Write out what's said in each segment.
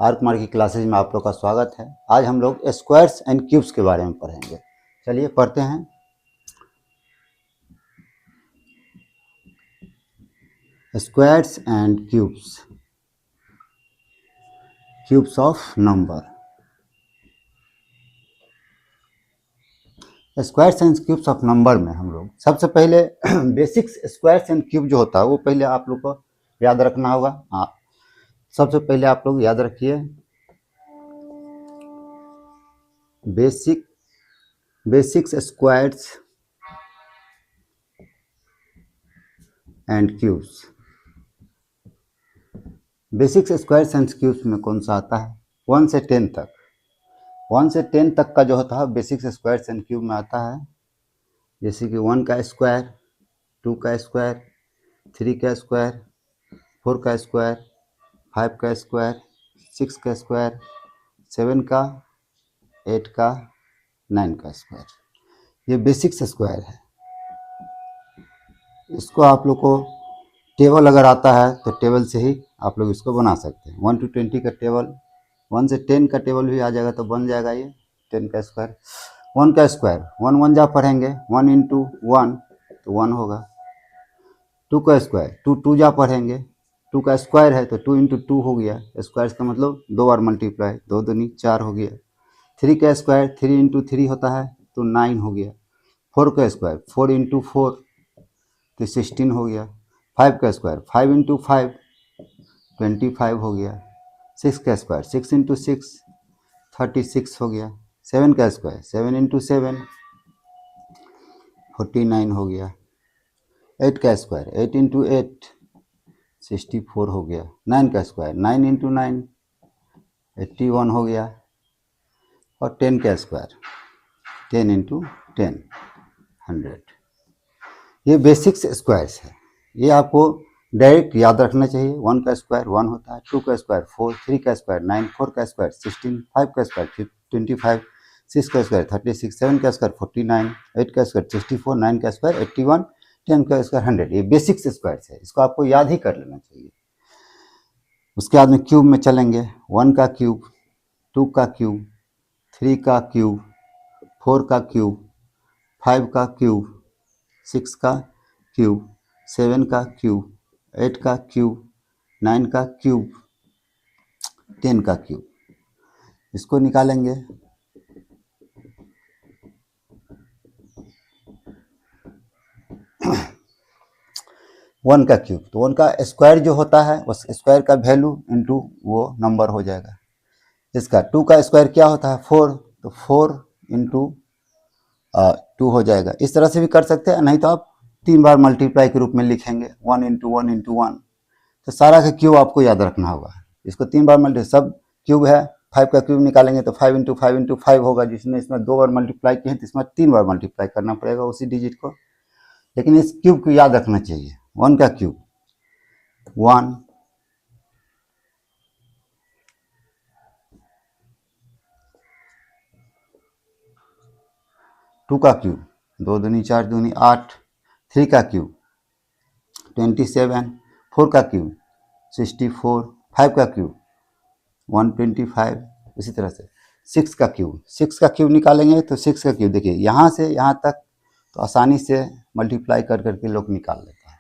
Are Kumar की classes में आप लोग का स्वागत है। आज हम लोग स्क्वायर्स एंड क्यूब्स के बारे में पढ़ेंगे। चलिए पढ़ते हैं। Squares and cubes, cubes of number. Squares and cubes of number में हम लोग सबसे पहले बेसिक्स स्क्वायर्स एंड क्यूब जो होता है वो पहले आप लोग को याद रखना होगा। सबसे पहले आप लोग याद रखिए basics squares and cubes. Basics squares and cubes में कौन सा आता है? 1 से 10 तक। 1 से 10 तक का जो होता है बेसिक्स स्क्वायर्स एंड क्यूब में आता है। जैसे कि 1 का स्क्वायर, 2 का स्क्वायर, 3 का स्क्वायर, 4 का स्क्वायर, 5 का स्क्वायर, 6 का स्क्वायर, 7 का, 8 का, 9 का स्क्वायर। ये बेसिक्स स्क्वायर है। इसको आप लोग को टेबल अगर आता है तो टेबल से ही आप लोग इसको बना सकते हैं। 1 to 20 का टेबल, 1 से 10 का टेबल भी आ जाएगा तो बन जाएगा ये 10 का स्क्वायर। 1 का स्क्वायर, 1 1 जा पढ़ेंगे, 1 इंटू 1 तो 1 होगा। 2 का स्क्वायर, 2 2 जा पढ़ेंगे, 2 का स्क्वायर है तो 2 इंटू 2 हो गया। स्क्वायर का मतलब 2 बार मल्टीप्लाई, 2 दूनी 4 हो गया। 3 का स्क्वायर, 3 इंटू 3 होता है तो 9 हो गया। 4 का स्क्वायर, 4 इंटू 4 तो 16 हो गया। 5 का स्क्वायर, 5 इंटू 5 25 हो गया। 6 का स्क्वायर, 6 इंटू 6 36 हो गया। 7 का स्क्वायर, 7 इंटू 7 49 हो गया। 8 का स्क्वायर, 8 इंटू 8 64 हो गया। 9 का स्क्वायर, 9 इंटू 9 81 हो गया। और 10 का स्क्वायर, 10 इंटू 10 100। ये बेसिक्स स्क्वायर्स है। ये आपको डायरेक्ट याद रखना चाहिए। 1 का स्क्वायर 1 होता है, 2 का स्क्वायर 4, 3 का स्क्वायर 9, 4 का स्क्वायर 16, 5 का स्क्वायर 25, 6 का स्क्वायर 36, 7 का स्क्वायर 49, 8 का स्क्वायर 64, 9 का स्क्वायर 81, 10 का स्क्वायर 100। ये बेसिक्स स्क्वायर्स है, इसको आपको याद ही कर लेना चाहिए। उसके बाद में क्यूब में चलेंगे। 1 का क्यूब, 2 का क्यूब, 3 का क्यूब, 4 का क्यूब, 5 का क्यूब, 6 का क्यूब, 7 का क्यूब, 8 का क्यूब, 9 का क्यूब, 10 का क्यूब। इसको निकालेंगे। वन का क्यूब, तो 1 का स्क्वायर जो होता है उस स्क्वायर का वैल्यू इंटू वो नंबर हो जाएगा। इसका 2 का स्क्वायर क्या होता है 4, तो 4 इंटू 2 हो जाएगा। इस तरह से भी कर सकते हैं, नहीं तो आप 3 बार मल्टीप्लाई के रूप में लिखेंगे 1 इंटू 1 इंटू 1। तो सारा का क्यूब आपको याद रखना होगा। इसको 3 बार मल्टी, सब क्यूब है। 5 का क्यूब निकालेंगे तो 5 इंटू 5 इंटू 5 होगा, जिसमें इसमें 2 बार मल्टीप्लाई किए तो इसमें 3 बार मल्टीप्लाई करना पड़ेगा उसी डिजिट को। लेकिन इस क्यूब को याद रखना चाहिए। 1 का क्यूब 1, 2 का क्यूब 2 दूनी 4 दूनी 8, 3 का क्यूब 27, 4 का क्यूब 64, 5 का क्यूब 125। इसी तरह से 6 का क्यूब निकालेंगे तो 6 का क्यूब देखिए यहाँ से यहाँ तक तो आसानी से मल्टीप्लाई कर करके लोग निकाल लेता है।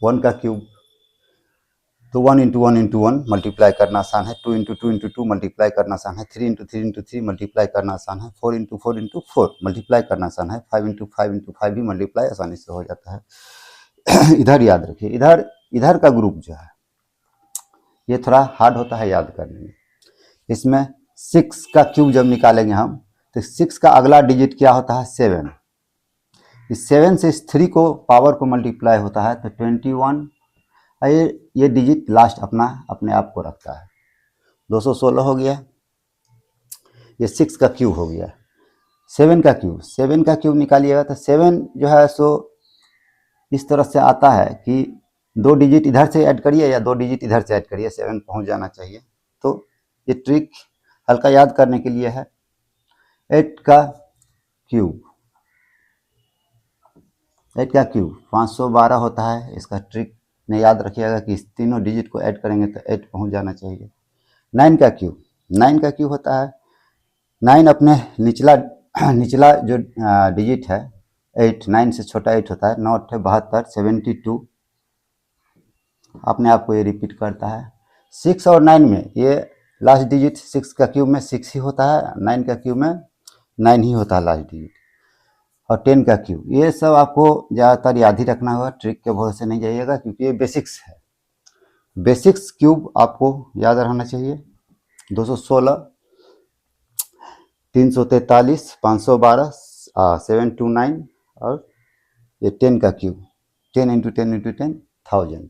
1 का क्यूब तो 1 इंटू 1 इंटू 1 मल्टीप्लाई करना आसान है। 2 इंटू 2 इंटू 2 मल्टीप्लाई करना आसान है। 3 इंटू 3 इंटू 3 मल्टीप्लाई करना आसान है। 4 इंटू 4 इंटू 4 मल्टीप्लाई करना आसान है। 5 इंटू 5 इंटू 5 भी मल्टीप्लाई आसानी से हो जाता है। इधर याद रखिए, इधर का ग्रुप जो है ये थोड़ा हार्ड होता है याद करने में। इसमें 6 का क्यूब जब निकालेंगे हम तो 6 का अगला डिजिट क्या होता है 7। इस 7 से इस 3 को पावर को मल्टीप्लाई होता है तो 21। ये डिजिट लास्ट अपने आप को रखता है। 216 हो गया। ये 6 का क्यूब हो गया। 7 का क्यूब निकालिएगा तो 7 जो है सो इस तरह से आता है कि 2 डिजिट इधर से ऐड करिए या 2 डिजिट इधर से ऐड करिए, 7 पहुंच जाना चाहिए। तो ये ट्रिक हल्का याद करने के लिए है। 8 का क्यूब 512 होता है। इसका ट्रिक में याद रखिएगा कि इस तीनों डिजिट को ऐड करेंगे तो 8 पहुंच जाना चाहिए। 9 का क्यूब, 9 का क्यूब होता है 9 अपने निचला निचला जो डिजिट है 8, 9 से छोटा 8 होता है, 9 8 72, 72 अपने आप को ये रिपीट करता है। 6 और 9 में ये लास्ट डिजिट 6 का क्यूब में 6 ही होता है, 9 का क्यूब में 9 ही होता है लास्ट डिजिट। और 10 का क्यूब, ये सब आपको ज़्यादातर याद ही रखना होगा, ट्रिक के भरोसे नहीं जाइएगा क्योंकि ये बेसिक्स है। बेसिक्स क्यूब आपको याद रहना चाहिए। 216, 343, 512, 729 और ये 10 का क्यूब, 10 इंटू 10 इंटू 10 1000।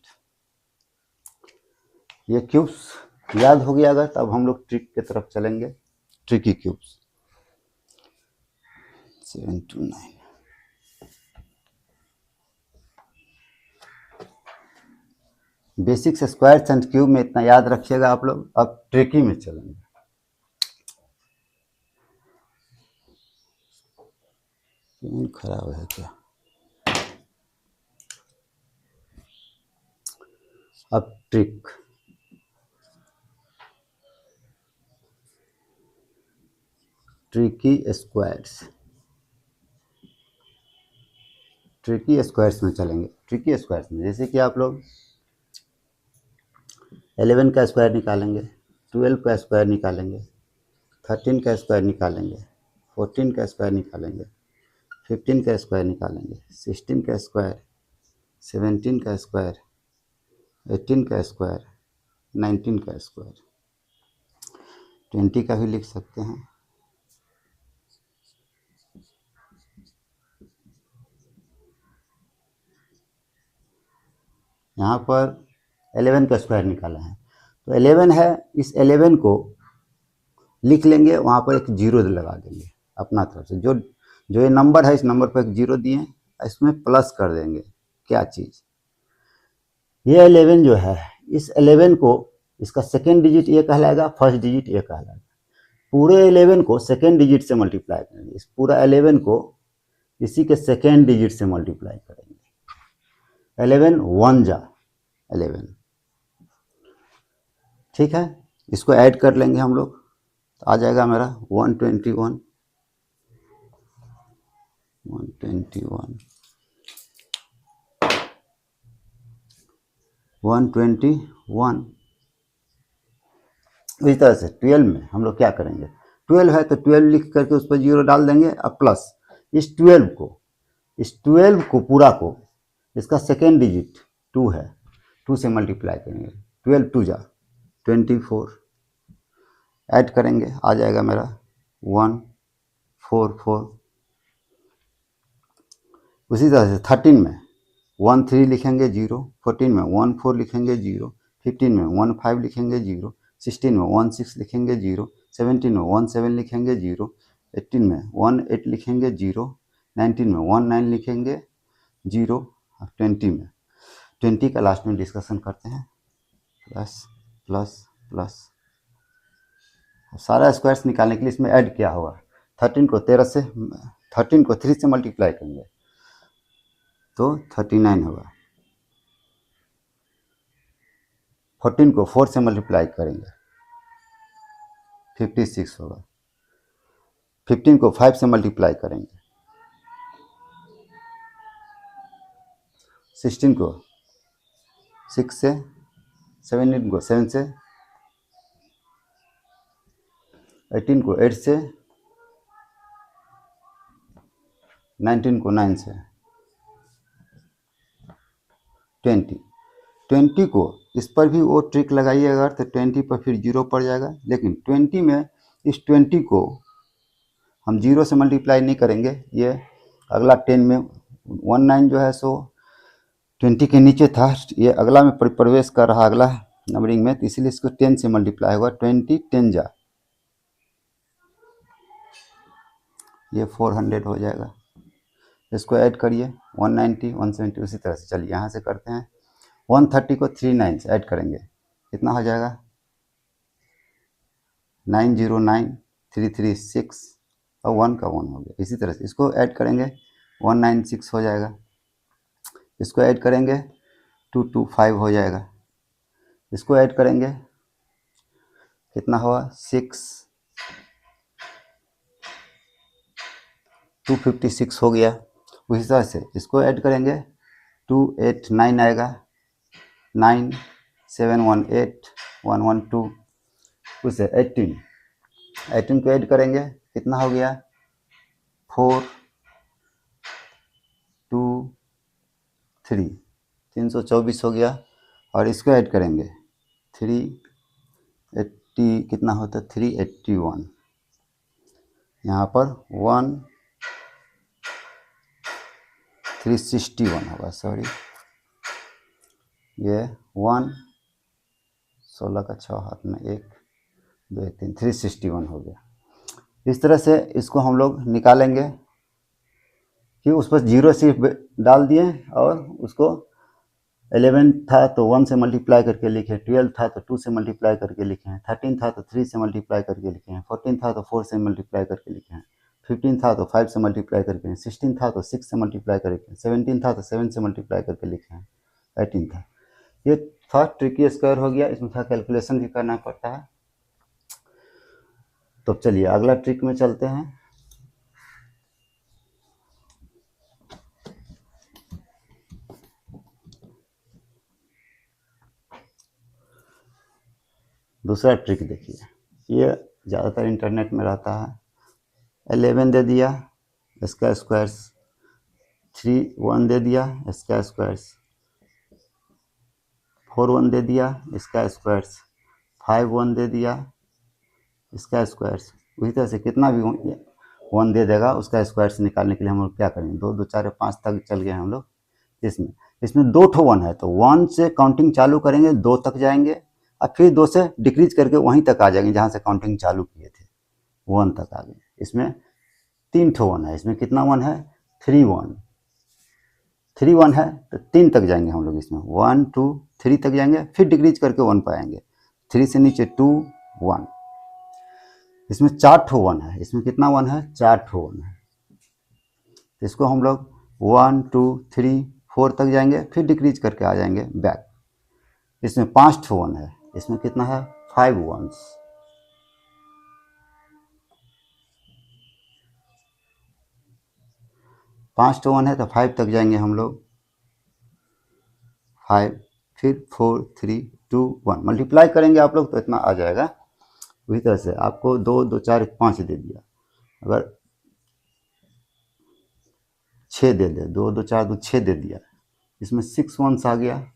ये क्यूब्स याद हो गया अगर, तब हम लोग ट्रिक की तरफ चलेंगे। Tricky cubes 729। Basics squares and cube में इतना याद रखिएगा आप लोग। अब ट्रिकी में चलेंगे। पेन खराब है क्या? अब trick, tricky squares, tricky squares में चलेंगे। ट्रिकी स्क्वायर्स में जैसे कि आप लोग 11 का स्क्वायर निकालेंगे, 12 का स्क्वायर निकालेंगे, 13 का स्क्वायर निकालेंगे, 14 का स्क्वायर निकालेंगे, 15 का स्क्वायर निकालेंगे, 16 का स्क्वायर, 17 का स्क्वायर, 18 का स्क्वायर, 19 का स्क्वायर, 20 का भी लिख सकते हैं। यहाँ पर 11 का स्क्वायर निकाला है तो 11 है, इस 11 को लिख लेंगे, वहाँ पर एक जीरो लगा देंगे अपना तरफ से। जो जो ये नंबर है इस नंबर पर एक जीरो दिए, इसमें प्लस कर देंगे क्या चीज़, ये 11 जो है, इस 11 को इसका सेकेंड डिजिट ये कहलाएगा, फर्स्ट डिजिट ये कहलाएगा। पूरे 11 को सेकेंड डिजिट से मल्टीप्लाई करेंगे, इस पूरा 11 को इसी के सेकेंड डिजिट से मल्टीप्लाई करेंगे। 11 1 जा 11, ठीक है। इसको ऐड कर लेंगे हम लोग तो आ जाएगा मेरा 121, 121, 121। इस तरह से 12 में हम लोग क्या करेंगे, 12 है तो 12 लिख करके उस पर जीरो डाल देंगे। अब प्लस इस 12 को पूरा को, इसका सेकेंड डिजिट 2 है, 2 से मल्टीप्लाई करेंगे। 12 2 जा 24, ऐड करेंगे आ जाएगा मेरा 144। उसी तरह से 13 में 1 3 लिखेंगे 0, 14 में 1 4 लिखेंगे 0, 15 में 1 5 लिखेंगे 0, 16 में 1 6 लिखेंगे 0, 17 में 1 7 लिखेंगे 0, 18 में 1 8 लिखेंगे 0, 19 में 1 9 लिखेंगे 0, 20 का लास्ट में डिस्कशन करते हैं, प्लस प्लस प्लस। सारा स्क्वायर्स निकालने के लिए इसमें ऐड किया होगा। 13 को 3 से मल्टीप्लाई करेंगे तो 39 होगा। 14 को 4 से मल्टीप्लाई करेंगे 56 होगा। 15 को 5 से मल्टीप्लाई करेंगे, 16 को 6 से, 17 को 7 से, 18 को 8 से, 19 को 9 से, 20 को इस पर भी वो ट्रिक लगाइएगा तो 20 पर फिर जीरो पड़ जाएगा। लेकिन 20 में इस 20 को हम जीरो से मल्टीप्लाई नहीं करेंगे, ये अगला 10 में 19 जो है सो 20 के नीचे था, ये अगला में प्रवेश कर रहा अगला नंबरिंग में, तो इसलिए इसको 10 से मल्टीप्लाई होगा। 20 10 जा, ये 400 हो जाएगा। इसको ऐड करिए 190 170, उसी तरह से चलिए यहाँ से करते हैं। 130 को 3 9 से ऐड करेंगे, कितना हो जाएगा 909 336 और 1 का 1 हो गया। इसी तरह से इसको ऐड करेंगे 196 हो जाएगा। इसको ऐड करेंगे 225 हो जाएगा। इसको ऐड करेंगे कितना हुआ 256 हो गया। उस हिसाब से इसको ऐड करेंगे 289 आएगा, 9 7 1 8 1 1 2, उसे 18 को ऐड करेंगे, कितना हो गया 4 2 3, 324 हो गया। और इसको ऐड करेंगे 380, कितना होता है 381, यहाँ पर 361 होगा, सॉरी ये 16 का 6 हाथ में 1 2 3 361 हो गया। इस तरह से इसको हम लोग निकालेंगे कि उस पर जीरो सिर्फ डाल दिए और उसको 11 था तो 1 से मल्टीप्लाई करके लिखे, 12 था तो 2 से मल्टीप्लाई करके लिखे हैं, 13 था तो 3 से मल्टीप्लाई करके लिखे हैं, 14 था तो 4 से मल्टीप्लाई करके लिखे हैं, 15 था तो 5 से मल्टीप्लाई करके हैं, 16 था तो 6 से मल्टीप्लाई करके, 17 था तो 7 से मल्टीप्लाई करके लिखे हैं, 18 था। ये था ट्रिकी स्क्वायर हो गया, इसमें था कैलकुलेशन भी करना पड़ता है। तो चलिए अगला ट्रिक में चलते हैं। दूसरा ट्रिक देखिए, ये ज़्यादातर इंटरनेट में रहता है। 11 दे दिया, इसका स्क्वायर्स 3 1 दे दिया, इसका स्क्वायर्स 4 1 दे दिया, इसका स्क्वायर्स 5 1 दे दिया, इसका स्क्वायर्स। उसी तरह से कितना भी 1 दे देगा उसका स्क्वायर्स निकालने के लिए हम लोग क्या करेंगे, 2 2 4 5 तक चल गए हम लोग। इसमें 2 ठो 1 है तो 1 से काउंटिंग चालू करेंगे, 2 तक जाएंगे और फिर 2 से डिक्रीज करके वहीं तक आ जाएंगे जहाँ से काउंटिंग चालू किए थे, 1 तक आ गए। इसमें 3 ठो 1 है, इसमें कितना 1 है 3 1 है तो 3 तक जाएंगे हम लोग। इसमें 1 2 3 तक जाएंगे, फिर डिक्रीज करके 1 पर आएंगे, 3 से नीचे 2 1। इसमें 4 ठो 1 है, इसमें कितना 1 है 4 ठो 1 है। तो इसको हम लोग 1 2 3 4 तक जाएंगे, फिर डिक्रीज करके आ जाएंगे बैक। इसमें 5 ठो 1 है, इसमें कितना है 5 1s। पाँच ठो 1 है तो 5 तक जाएंगे हम लोग, 5 फिर 4 3 2 1 मल्टीप्लाई करेंगे आप लोग तो इतना आ जाएगा। उसी तरह से आपको 2 2 4 5 दे दिया, अगर 6 दे दे, 2 2 4 2 6 दे दिया, इसमें 6 1s आ गया,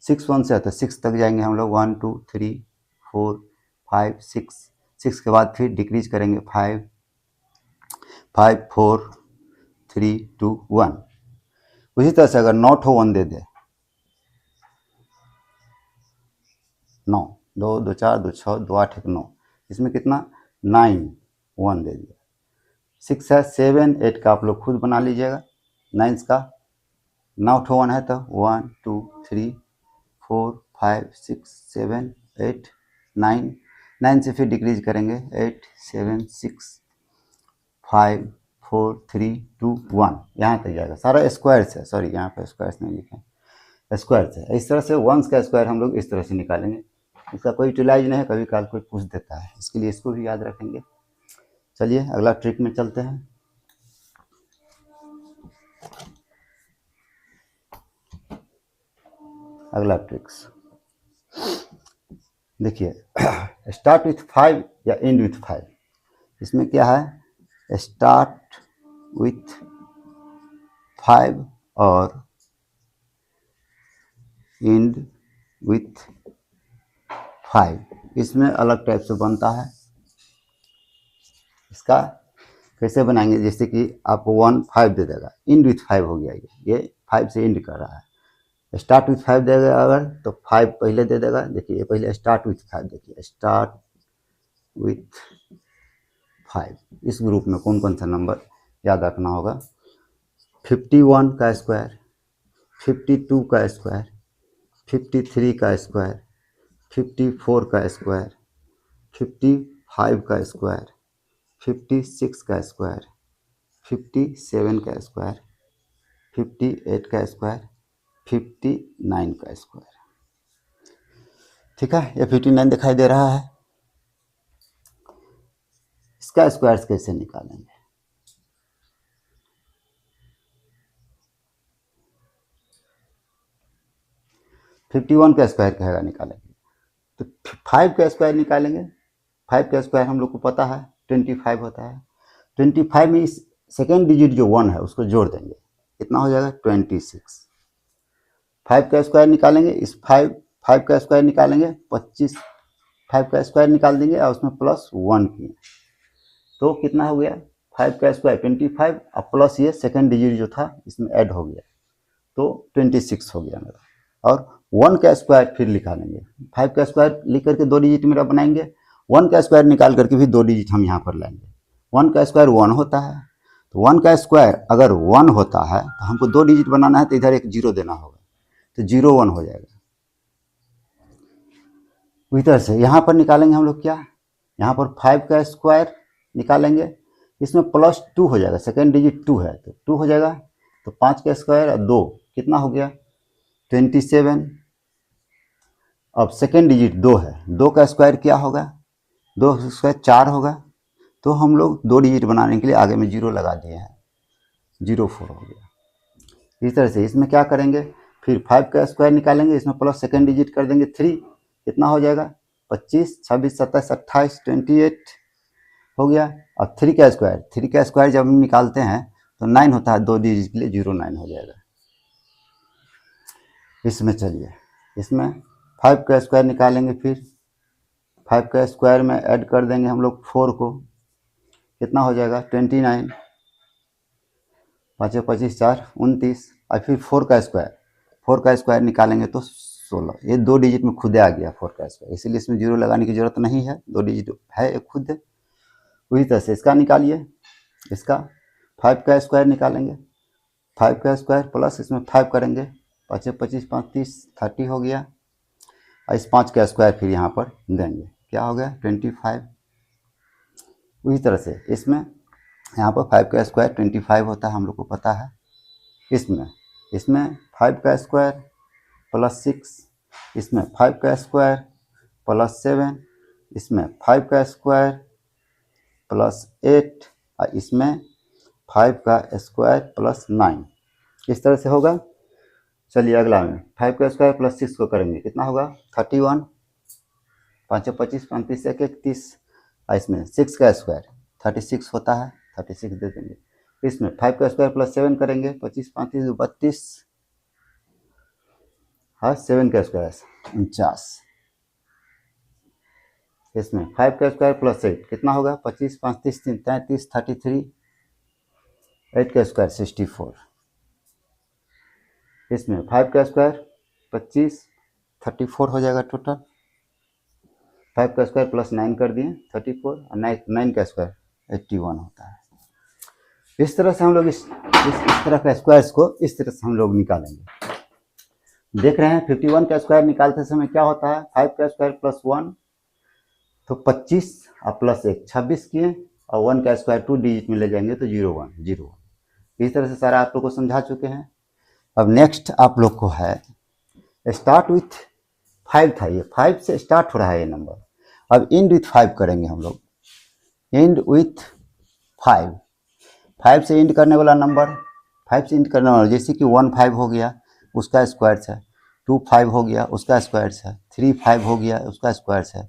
6 1 से आता है 6 तक जाएंगे हम लोग, 1 2 3 4 5 6, 6 के बाद फिर डिक्रीज करेंगे 5 5 4 3 2 1। उसी तरह से अगर 9 ठो 1 दे दे, 9 2 2 4 2 6 2 8 1 9, इसमें कितना 9 1 दे दिया। 6 है 7 8 का आप लोग खुद बना लीजिएगा, 9 का 9 ठो 1 है तो 1 2 3 4 5 6 7 8 9, 9 से फिर डिक्रीज करेंगे 8 7 6 5 4 3 2 1, यहाँ तक जाएगा। सारा स्क्वायर्स है, सॉरी यहाँ पर स्क्वायर्स नहीं लिखे, स्क्वायर्स है। इस तरह से 1s का स्क्वायर हम लोग इस तरह से निकालेंगे, इसका कोई यूटिलाइज नहीं है, कभी काल कोई पूछ देता है, इसके लिए इसको भी याद रखेंगे। चलिए अगला ट्रिक में चलते हैं। अगला ट्रिक्स देखिए, स्टार्ट विथ 5 या एंड विथ 5। इसमें क्या है, स्टार्ट विथ 5 और एंड विथ 5, इसमें अलग टाइप से बनता है। इसका कैसे बनाएंगे, जैसे कि आपको 1 5 दे देगा, एंड विथ 5 हो गया, ये 5 से एंड कर रहा है। स्टार्ट विथ 5 देगा अगर तो 5 पहले दे देगा। देखिए ये पहले स्टार्ट विथ 5, देखिए स्टार्ट विथ 5, इस ग्रुप में कौन कौन सा नंबर याद रखना होगा, 51 का स्क्वायर, 52 का स्क्वायर, 53 का स्क्वायर, 54 का स्क्वायर, 55 का स्क्वायर, 56 का स्क्वायर, 57 का स्क्वायर, 58 का स्क्वायर, 59 का स्क्वायर। ठीक है, ये 59 दिखाई दे रहा है। इसका स्क्वायर कैसे निकालेंगे? फिफ्टी वन का स्क्वायर कहेगा निकालेंगे तो 5 का स्क्वायर निकालेंगे। 5 का स्क्वायर हम लोग को पता है 25 होता है। 25 में इस सेकेंड डिजिट जो 1 है उसको जोड़ देंगे, कितना हो जाएगा 26। 5 का स्क्वायर निकालेंगे, इस 5 का स्क्वायर निकालेंगे 25, 5 का स्क्वायर निकाल देंगे और उसमें प्लस 1 किए तो कितना हो गया 5 का स्क्वायर 25 और प्लस ये सेकेंड डिजिट जो था इसमें ऐड हो गया तो 26 हो गया मेरा। और 1 का स्क्वायर फिर निकालेंगे, 5 का स्क्वायर लिख करके 2 डिजिट मेरा बनाएंगे, 1 का स्क्वायर निकाल करके भी 2 डिजिट हम यहाँ पर लाएंगे। 1 का स्क्वायर 1 होता है, तो 1 का स्क्वायर अगर 1 होता है तो हमको 2 डिजिट बनाना है तो इधर एक 0 देना होगा तो 0 1 हो जाएगा। उसी तरह से यहाँ पर निकालेंगे हम लोग क्या, यहाँ पर 5 का स्क्वायर निकालेंगे, इसमें प्लस 2 हो जाएगा, सेकेंड डिजिट 2 है तो 2 हो जाएगा, तो 5 का स्क्वायर 2 कितना हो गया 27। अब सेकेंड डिजिट 2 है, 2 का स्क्वायर क्या होगा 2 का स्क्वायर 4 होगा, तो हम लोग 2 डिजिट बनाने के लिए आगे में 0 लगा दिए हैं, 04 हो गया। इस तरह से इसमें क्या करेंगे, फिर 5 का स्क्वायर निकालेंगे, इसमें प्लस सेकेंड डिजिट कर देंगे 3, कितना हो जाएगा 25, 26, 27, 28, 28 हो गया। अब 3 का स्क्वायर, 3 का स्क्वायर जब हम निकालते हैं तो 9 होता है, 2 डिजिट के लिए 09 हो जाएगा। इसमें चलिए इसमें 5 का स्क्वायर निकालेंगे, फिर 5 का स्क्वायर में ऐड कर देंगे हम लोग 4 को, कितना हो जाएगा 29, 5 25 4 29, और फिर 4 का स्क्वायर, 4 का स्क्वायर निकालेंगे तो 16, ये 2 डिजिट में खुदे आ गया 4 का स्क्वायर, इसीलिए इसमें 0 लगाने की जरूरत नहीं है, 2 डिजिट है एक खुद। उसी तरह से इसका निकालिए, इसका 5 का स्क्वायर निकालेंगे, 5 का स्क्वायर प्लस इसमें 5 करेंगे, 5 25 35 30 हो गया, और इस 5 का स्क्वायर फिर यहाँ पर देंगे, क्या हो गया 25। उसी तरह से इसमें यहाँ पर 5 का स्क्वायर 25 होता है, हम लोग को पता है। इसमें 5 का स्क्वायर प्लस 6, इसमें 5 का स्क्वायर प्लस 7, इसमें 5 का स्क्वायर प्लस 8, और इसमें 5 का स्क्वायर प्लस 9, इस तरह से होगा। चलिए अगला में 5 का स्क्वायर प्लस 6 को करेंगे, कितना होगा 31, 5 25 35 31, और इसमें 6 का स्क्वायर 36 होता है, 36 दे देंगे। इसमें 5 का स्क्वायर प्लस 7 करेंगे, 25 35 32, हाँ 7 का स्क्वायर 49, इसमें 5 का स्क्वायर प्लस 8 कितना होगा 25 35 33 33, 8 का स्क्वायर 64, इसमें 5 का स्क्वायर 25 34 हो जाएगा टोटल, 5 का स्क्वायर प्लस 9 कर दिए 34, और 9 का स्क्वायर 81 होता है। इस तरह से हम लोग इस तरह का स्क्वायर्स को इस तरह से हम लोग निकालेंगे। देख रहे हैं 51 का स्क्वायर निकालते समय क्या होता है, 5 का स्क्वायर प्लस 1 तो 25 और प्लस 1 26 किए, और 1 का स्क्वायर 2 डिजिट में ले जाएंगे तो 01 इस तरह से सारा आप लोग को समझा चुके हैं। अब नेक्स्ट आप लोग को है स्टार्ट विथ 5 था, ये 5 से स्टार्ट हो रहा है ये नंबर, अब एंड विथ 5 करेंगे हम लोग, एंड विथ 5, 5 से एंड करने वाला नंबर, 5 से एंड करने वाला जैसे कि 1 5 हो गया उसका स्क्वायर है, 2 5 हो गया उसका स्क्वायर है, 3 5 हो गया उसका स्क्वायर है,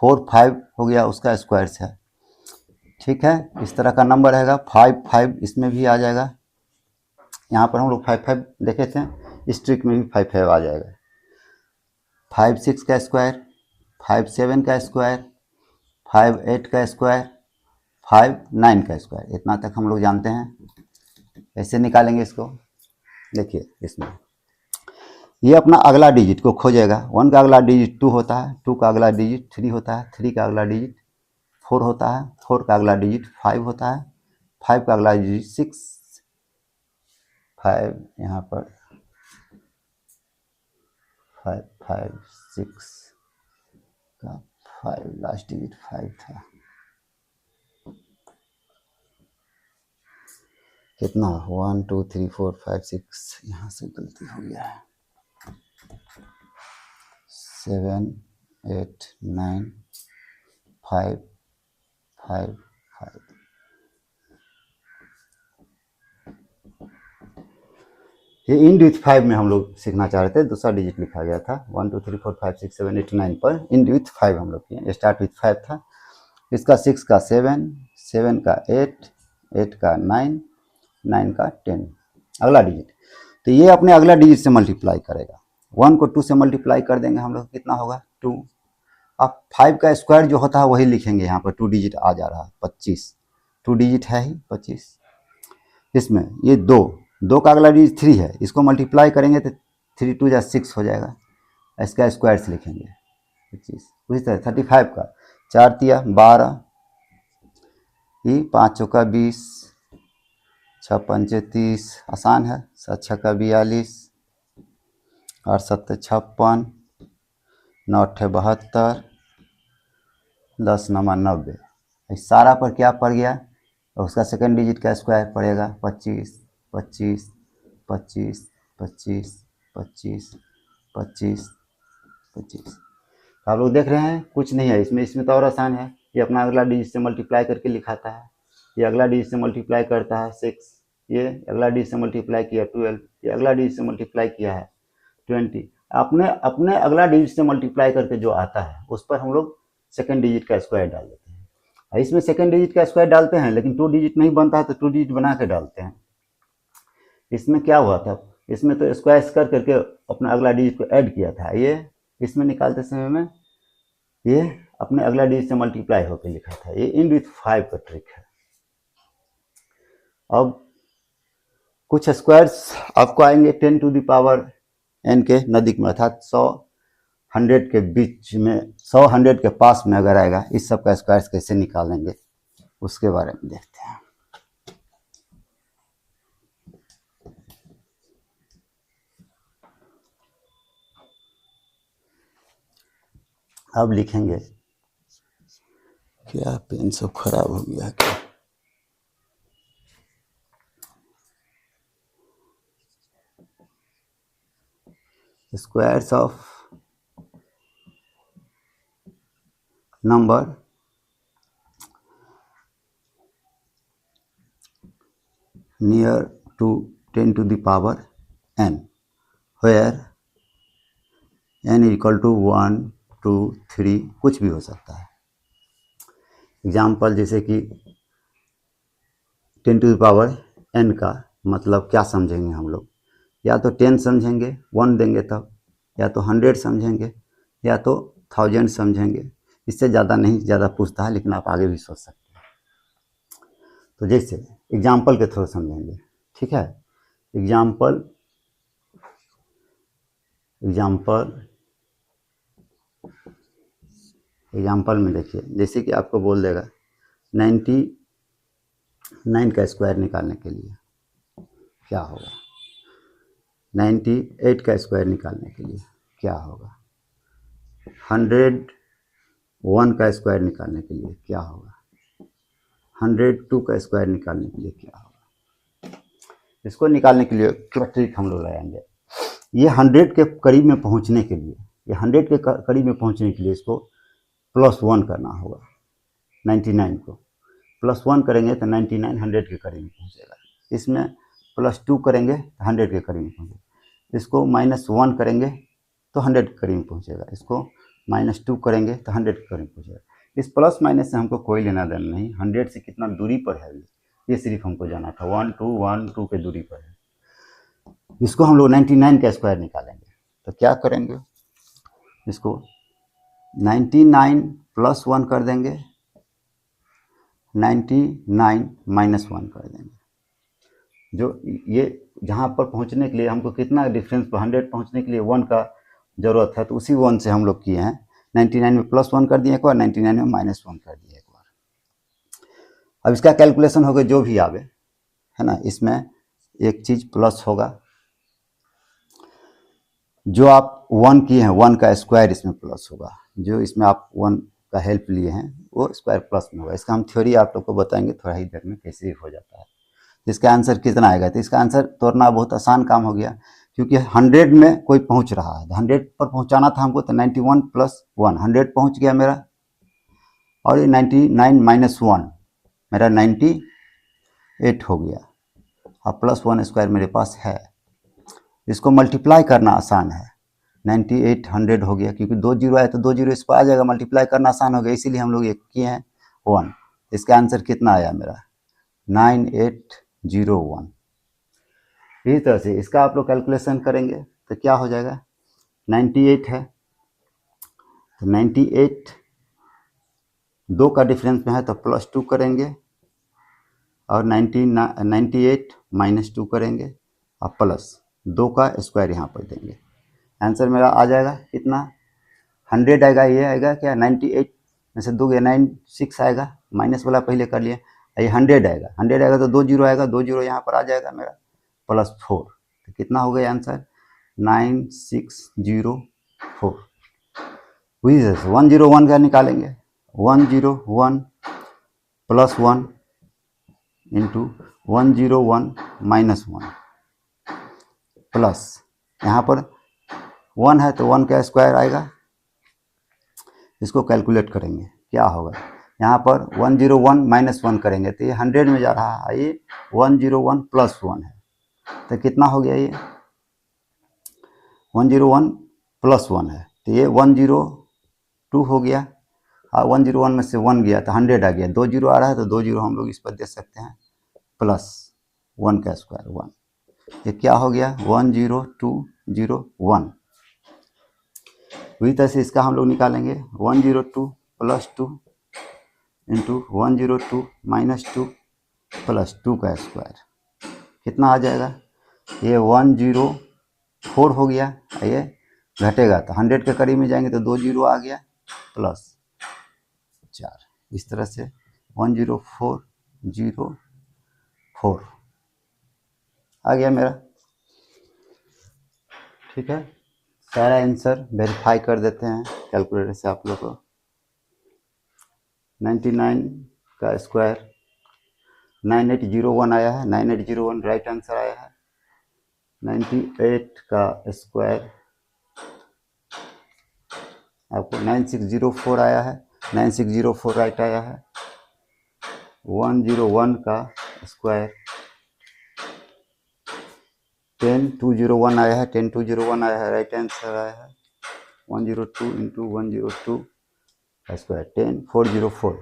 4 5 हो गया उसका स्क्वायर है। ठीक है, इस तरह का नंबर रहेगा, 5 5 इसमें भी आ जाएगा, यहाँ पर हम लोग 5 5 देखे थे, इस ट्रिक में भी 5 5 आ जाएगा। 5 6 का स्क्वायर, 5 7 का स्क्वायर, 5 8 का स्क्वायर, 5 9 का स्क्वायर, इतना तक हम लोग जानते हैं। ऐसे निकालेंगे इसको, देखिए इसमें ये अपना अगला डिजिट को खोजेगा, 1 का अगला डिजिट 2 होता है, 2 का अगला डिजिट 3 होता है, 3 का अगला डिजिट 4 होता है, 4 का अगला डिजिट 5 होता है, 5 का अगला डिजिट 6, 5 यहाँ पर 5 5 6 का 5 लास्ट डिजिट 5 था, कितना 1 2 3 4 5 6, यहाँ से गलती हो गया है 7 8 9 5 5 5। ये इंड विथ 5 में हम लोग सीखना चाह रहे थे, दूसरा डिजिट लिखा गया था 1 2 3 4 5 6 7 8 9 पर इंड विथ 5 हम लोग किए। स्टार्ट विथ 5 था, इसका 6 का 7, 7 का 8, 8 का 9, 9 का 10 अगला डिजिट। तो ये अपने अगला डिजिट से मल्टीप्लाई करेगा। 1 को 2 से मल्टीप्लाई कर देंगे हम लोग, कितना होगा 2। अब 5 का स्क्वायर जो होता है वही लिखेंगे यहाँ पर, 2 डिजिट आ जा रहा है 25, 2 डिजिट है ही 25। इसमें ये 2 का अगला डिजिट 3 है, इसको मल्टीप्लाई करेंगे तो 3 2 जा 6 हो जाएगा, इसका स्क्वायर से लिखेंगे 25। उसी तरह 35 का 4 तिया 12, 5 चौका 20, 6 पंचे 30, आसान है, 7 छक्का 42, 8 7 56, 9 8 72, 10 9 90। इस सारा पर क्या पड़ गया, और उसका सेकंड डिजिट का स्क्वायर पड़ेगा 25 25 25 25 25 25 25। आप लोग देख रहे हैं कुछ नहीं है इसमें तो और आसान है। ये अपना अगला डिजिट से मल्टीप्लाई करके लिखाता है, ये अगला डिजिट से मल्टीप्लाई करता है 6, ये अगला डिजिट से मल्टीप्लाई किया 12, ये अगला डिजिट से मल्टीप्लाई किया है 20। अपने अगला डिजिट से मल्टीप्लाई करके जो आता है उस पर हम लोग सेकंड डिजिट का स्क्वायर डाल देते हैं। इसमें सेकंड डिजिट का स्क्वायर डालते हैं, लेकिन 2 डिजिट नहीं बनता है तो 2 डिजिट बना के डालते हैं। इसमें क्या हुआ था, इसमें तो स्क्वायर कर करके अपना अगला डिजिट को ऐड किया था, ये इसमें निकालते समय में ये अपने अगला डिजिट से मल्टीप्लाई होकर लिखा था। ये इंड विथ 5 का ट्रिक है। अब कुछ स्क्वायर्स आपको आएंगे 10 टू द पावर n के नज़दीक में, अर्थात 100 100 के बीच में, 100 100 के पास में अगर आएगा, इस सब का स्क्वायर्स कैसे निकालेंगे उसके बारे में देखते हैं। अब लिखेंगे, क्या पेन सब खराब हो गया क्या, squares of number near to 10 to the power n, where n equal to 1 2 3, कुछ भी हो सकता है। एग्जाम्पल जैसे कि 10 टू द पावर n का मतलब क्या समझेंगे हम लोग, या तो 10 समझेंगे 1 देंगे तब, या तो 100 समझेंगे, या तो 1000 समझेंगे। इससे ज़्यादा नहीं, ज़्यादा पूछता है लेकिन आप आगे भी सोच सकते हैं। तो जैसे एग्जाम्पल के थ्रू समझेंगे, ठीक है। एग्जाम्पल में देखिए, जैसे कि आपको बोल देगा 99 का स्क्वायर निकालने के लिए क्या होगा, 98 का स्क्वायर निकालने के लिए क्या होगा, 101 का स्क्वायर निकालने के लिए क्या होगा, 102 का स्क्वायर निकालने के लिए क्या होगा। इसको निकालने के लिए क्या ट्रिक हम लोग लगाएंगे, ये 100 के करीब में पहुंचने के लिए, ये 100 के करीब में पहुंचने के लिए इसको +1 करना होगा। 99 को +1 करेंगे तो 99 100 के करीब में पहुंचेगा। इसमें +2 करेंगे तो 100 के करीब में पहुंचेगा। इसको -1 करेंगे तो 100 के करीब में पहुंचेगा। इसको -2 करेंगे तो 100 के करीब पहुंचेगा। इस प्लस माइनस से हमको कोई लेना देना नहीं, 100 से कितना दूरी पर है ये सिर्फ हमको जाना था, 1 2 1 2 के दूरी पर है। इसको हम लोग 99 का स्क्वायर निकालेंगे तो क्या करेंगे, इसको 99 + 1 कर देंगे, 99 - 1 कर देंगे। जो ये जहाँ पर पहुँचने के लिए हमको कितना डिफरेंस, 100 पहुँचने के लिए 1 का ज़रूरत है, तो उसी 1 से हम लोग किए हैं। 99 में +1 कर दिए एक बार, 99 में -1 कर दिए एक बार। अब इसका कैलकुलेशन होगा जो भी आवे, है ना। इसमें एक चीज़ प्लस होगा, जो आप 1 किए हैं 1 का स्क्वायर इसमें प्लस होगा, जो इसमें आप 1 का हेल्प लिए हैं वो स्क्वायर प्लस में होगा। इसका हम थ्योरी आप लोग को बताएंगे थोड़ा ही देर में कैसे हो जाता है। इसका आंसर कितना आएगा, तो इसका आंसर तोड़ना बहुत आसान काम हो गया, क्योंकि 100 में कोई पहुंच रहा है, 100 पर पहुंचाना था हमको, तो 91 प्लस 1, 100 पहुंच गया मेरा, और ये 99 माइनस 1 मेरा 98 हो गया, और प्लस 1 स्क्वायर मेरे पास है। इसको मल्टीप्लाई करना आसान है, 98 100 हो गया, क्योंकि 2 जीरो आया तो 2 जीरो इस पर आ जाएगा, मल्टीप्लाई करना आसान हो गया, इसीलिए हम लोग ये किए हैं 1। इसका आंसर कितना आया मेरा 9801। इसी तरह से इसका आप लोग कैलकुलेशन करेंगे तो क्या हो जाएगा, 98 है तो 98 2 का डिफरेंस में है तो प्लस 2 करेंगे, और 98 माइनस 2 करेंगे, और प्लस 2 का स्क्वायर यहाँ पर देंगे। आंसर मेरा आ जाएगा कितना 100 आएगा, ये आएगा क्या 98 में से 2 गया 96 आएगा, माइनस वाला पहले कर लिए, ये 100 आएगा, 100 आएगा तो 2 जीरो आएगा, 2 जीरो यहाँ पर आ जाएगा मेरा, प्लस 4, तो कितना हो गया आंसर 9604। वही से 101 का निकालेंगे, 101 प्लस 1 इंटू 101 माइनस 1 प्लस, यहाँ पर 1 है तो 1 का स्क्वायर आएगा, इसको कैलकुलेट करेंगे क्या होगा, यहाँ पर 101 माइनस 1 करेंगे तो ये 100 में जा रहा है, ये 101 प्लस 1 है, तो कितना हो गया, ये 101 प्लस 1 है, तो ये 102 हो गया, और 101 में से 1 गया तो 100 आ गया, 2 जीरो आ रहा है तो 2 जीरो हम लोग इस पर दे सकते हैं, प्लस 1 का स्क्वायर 1, ये क्या हो गया 10201। वही तरह से इसका हम लोग निकालेंगे 102 प्लस 2 इंटू 102 माइनस 2 प्लस 2 का स्क्वायर, कितना आ जाएगा, ये 104 हो गया, ये घटेगा तो 100 के करीब में जाएंगे तो 2 जीरो आ गया, प्लस 4, इस तरह से 10404 आ गया मेरा। ठीक है, सारा आंसर वेरीफाई कर देते हैं कैलकुलेटर से आप लोग को। 99 का स्क्वायर 9801 आया है, 9801 राइट आंसर आया है। 98 का स्क्वायर आपको 9604 आया है, 9604 राइट आया है। 101 का स्क्वायर 10201 आया है, 10201 आया है, राइट आंसर आया है। 102 इंटू 102 का स्क्वायर 10404।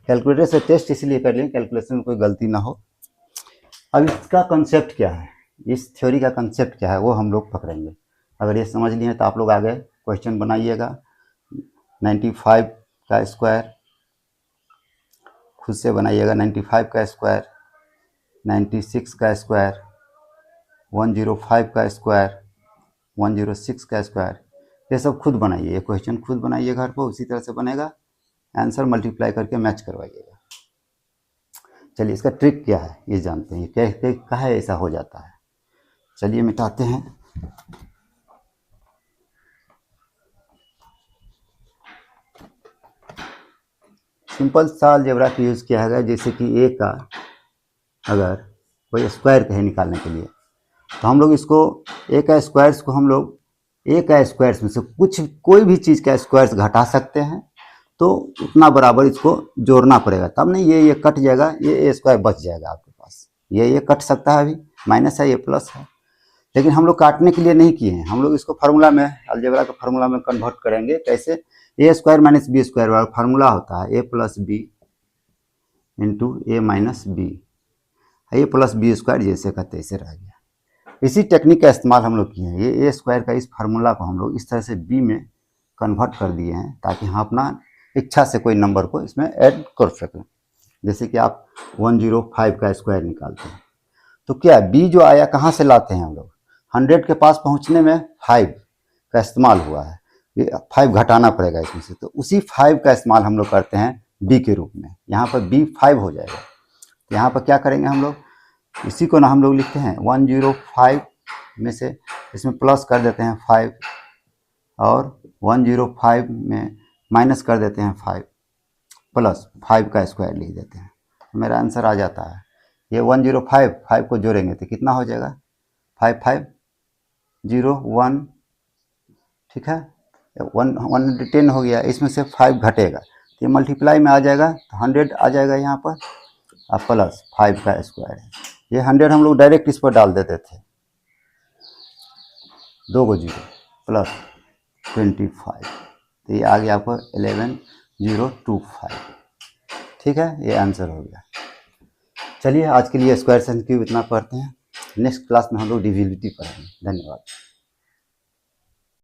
कैलकुलेटर से टेस्ट इसलिए कर लें कैलकुलेशन में कोई गलती ना हो। अब इसका कंसेप्ट क्या है, इस थ्योरी का कंसेप्ट क्या है वो हम लोग पकड़ेंगे। अगर ये समझ लिए तो आप लोग आगे क्वेश्चन बनाइएगा। 95 का स्क्वायर खुद से बनाइएगा, 95 का स्क्वायर, 96 का स्क्वायर, 105 का स्क्वायर, 106 का स्क्वायर, ये सब खुद बनाइए, ये क्वेश्चन खुद बनाइए घर पर, उसी तरह से बनेगा। आंसर मल्टीप्लाई करके मैच करवाइएगा। चलिए इसका ट्रिक क्या है ये जानते हैं, कैसे कहा ऐसा हो जाता है। चलिए मिटाते हैं। सिंपल सा अलजेब्रा का यूज़ किया है, जैसे कि ए का अगर कोई स्क्वायर कहे निकालने के लिए तो हम लोग इसको ए का स्क्वायर्स को हम लोग ए का स्क्वायर्स में से कुछ कोई भी चीज़ का स्क्वायर्स घटा सकते हैं, तो उतना बराबर इसको जोड़ना पड़ेगा, तब नहीं ये कट जाएगा, ये ए स्क्वायर बच जाएगा आपके पास। ये कट सकता है, अभी माइनस है, ये प्लस है, लेकिन हम लोग काटने के लिए नहीं किए हैं, हम लोग इसको फार्मूला में अलजेब्रा का फार्मूला में कन्वर्ट करेंगे। कैसे, ए स्क्वायर माइनस बी स्क्वायर वाला फार्मूला होता है ए प्लस बी इंटू ए माइनस बी, ए प्लस बी स्क्वायर जैसे का तैसे रह गया। इसी टेक्निक का इस्तेमाल हम लोग किए हैं, ये ए स्क्वायर का इस फार्मूला को हम लोग इस तरह से बी में कन्वर्ट कर दिए हैं ताकि हम अपना इच्छा से कोई नंबर को इसमें ऐड कर सकें। जैसे कि आप 105 का स्क्वायर निकालते हैं तो क्या बी जो आया कहाँ से लाते हैं हम लोग, 100 के पास पहुँचने में 5 का इस्तेमाल हुआ है, ये 5 घटाना पड़ेगा इसमें से, तो उसी 5 का इस्तेमाल हम लोग करते हैं बी के रूप में। यहाँ पर बी 5 हो जाएगा, तो यहाँ पर क्या करेंगे हम लोग, इसी को ना हम लोग लिखते हैं 105 में से इसमें प्लस कर देते हैं 5 और 105 में माइनस कर देते हैं 5 प्लस 5 का स्क्वायर लिख देते हैं, तो मेरा आंसर आ जाता है। ये 105 5 को जोड़ेंगे तो कितना हो जाएगा 5 5 0 1, ठीक है, 110 हो गया, इसमें से 5 घटेगा तो ये मल्टीप्लाई में आ जाएगा, तो 100 आ जाएगा यहाँ पर, और प्लस 5 का स्क्वायर है। ये 100 हम लोग डायरेक्ट इस पर डाल देते थे, 2 को 0 प्लस 25, तो ये आ गया आपको 11025, ठीक है, ये आंसर हो गया। चलिए आज के लिए स्क्वायर एंड क्यूब इतना पढ़ते हैं, नेक्स्ट क्लास में हम लोग डिविजिबिलिटी पढ़ेंगे। धन्यवाद।